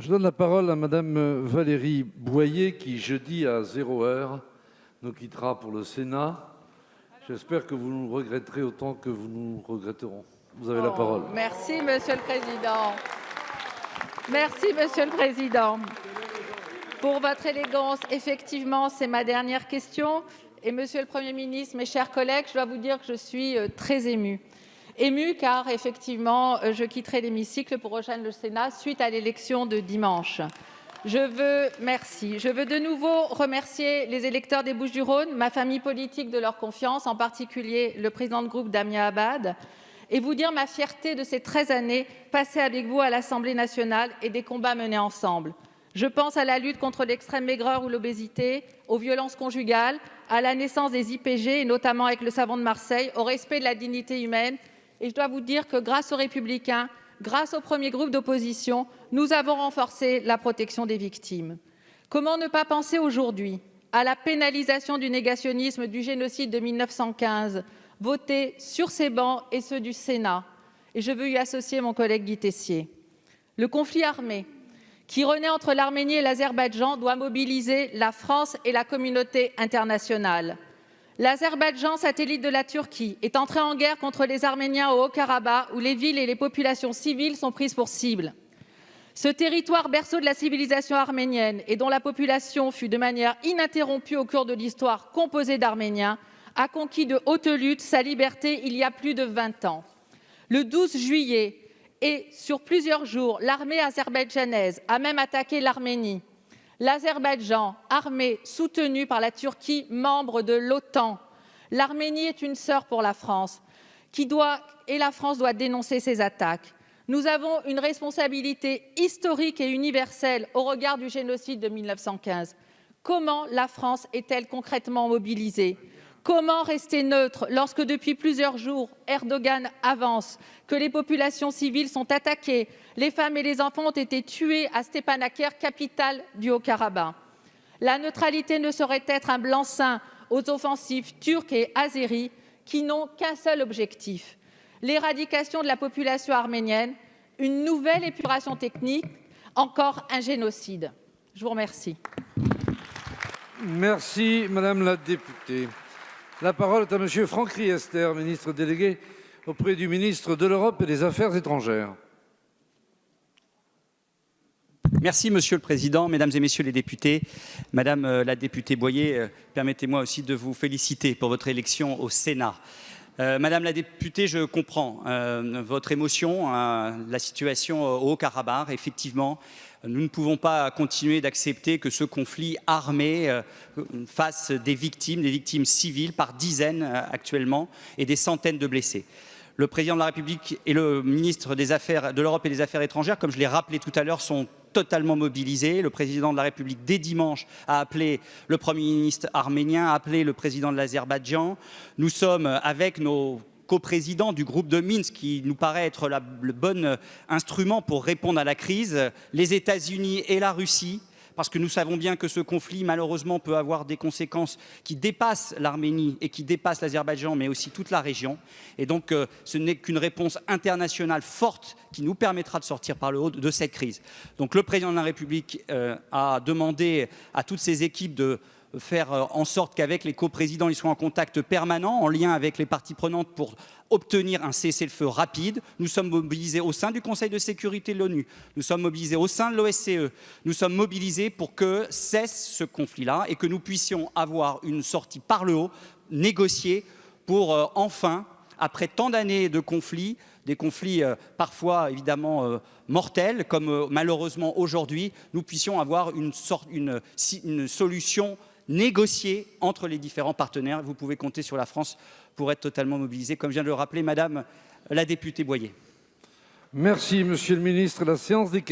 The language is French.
Je donne la parole à Madame Valérie Boyer qui, jeudi à 0 heure, nous quittera pour le Sénat. J'espère que vous nous regretterez autant que vous nous regretterons. Vous avez la parole. Merci, Monsieur le Président. Merci, Monsieur le Président. Pour votre élégance, effectivement, c'est ma dernière question. Et Monsieur le Premier ministre, mes chers collègues, je dois vous dire que je suis très émue. Émue car, effectivement, je quitterai l'hémicycle pour rejoindre le Sénat suite à l'élection de dimanche. Je veux de nouveau remercier les électeurs des Bouches-du-Rhône, ma famille politique de leur confiance, en particulier le président de groupe Damien Abad, et vous dire ma fierté de ces 13 années passées avec vous à l'Assemblée nationale et des combats menés ensemble. Je pense à la lutte contre l'extrême maigreur ou l'obésité, aux violences conjugales, à la naissance des IPG, et notamment avec le savon de Marseille, au respect de la dignité humaine. Et je dois vous dire que grâce aux Républicains, grâce au premier groupe d'opposition, nous avons renforcé la protection des victimes. Comment ne pas penser aujourd'hui à la pénalisation du négationnisme du génocide de 1915, voté sur ces bancs et ceux du Sénat. Et je veux y associer mon collègue Guy Tessier. Le conflit armé qui renaît entre l'Arménie et l'Azerbaïdjan doit mobiliser la France et la communauté internationale. L'Azerbaïdjan, satellite de la Turquie, est entré en guerre contre les Arméniens au Haut-Karabakh, où les villes et les populations civiles sont prises pour cible. Ce territoire, berceau de la civilisation arménienne et dont la population fut de manière ininterrompue au cours de l'histoire composée d'Arméniens, a conquis de haute lutte sa liberté il y a plus de 20 ans. Le 12 juillet et sur plusieurs jours, l'armée azerbaïdjanaise a même attaqué l'Arménie. L'Azerbaïdjan, armée soutenue par la Turquie, membre de l'OTAN. L'Arménie est une sœur pour la France, et la France doit dénoncer ces attaques. Nous avons une responsabilité historique et universelle au regard du génocide de 1915. Comment la France est-elle concrètement mobilisée ? Comment rester neutre lorsque, depuis plusieurs jours, Erdogan avance, que les populations civiles sont attaquées, les femmes et les enfants ont été tués à Stepanakert, capitale du Haut-Karabakh. La neutralité ne saurait être un blanc-seing aux offensives turques et azéries qui n'ont qu'un seul objectif, l'éradication de la population arménienne, une nouvelle épuration technique, encore un génocide. Je vous remercie. Merci, Madame la députée. La parole est à Monsieur Franck Riester, ministre délégué auprès du ministre de l'Europe et des Affaires étrangères. Merci, Monsieur le Président, Mesdames et Messieurs les députés. Madame la députée Boyer, permettez-moi aussi de vous féliciter pour votre élection au Sénat. Madame la députée, je comprends votre émotion, la situation au Haut-Karabakh. Effectivement, nous ne pouvons pas continuer d'accepter que ce conflit armé fasse des victimes civiles par dizaines actuellement et des centaines de blessés. Le président de la République et le ministre de l'Europe et des Affaires étrangères, comme je l'ai rappelé tout à l'heure, sont totalement mobilisés. Le président de la République, dès dimanche, a appelé le Premier ministre arménien, a appelé le président de l'Azerbaïdjan. Nous sommes avec nos coprésidents du groupe de Minsk, qui nous paraît être le bon instrument pour répondre à la crise, les États-Unis et la Russie, parce que nous savons bien que ce conflit, malheureusement, peut avoir des conséquences qui dépassent l'Arménie et qui dépassent l'Azerbaïdjan, mais aussi toute la région. Et donc, ce n'est qu'une réponse internationale forte qui nous permettra de sortir par le haut de cette crise. Donc, le président de la République a demandé à toutes ses équipes de faire en sorte qu'avec les coprésidents, ils soient en contact permanent, en lien avec les parties prenantes pour obtenir un cessez-le-feu rapide. Nous sommes mobilisés au sein du Conseil de sécurité de l'ONU, nous sommes mobilisés au sein de l'OSCE, nous sommes mobilisés pour que cesse ce conflit-là et que nous puissions avoir une sortie par le haut, négociée, pour enfin, après tant d'années de conflits, des conflits parfois évidemment mortels, comme malheureusement aujourd'hui, nous puissions avoir une solution négocier entre les différents partenaires. Vous pouvez compter sur la France pour être totalement mobilisée, comme vient de le rappeler Madame la députée Boyer. Merci, Monsieur le Ministre. La séance des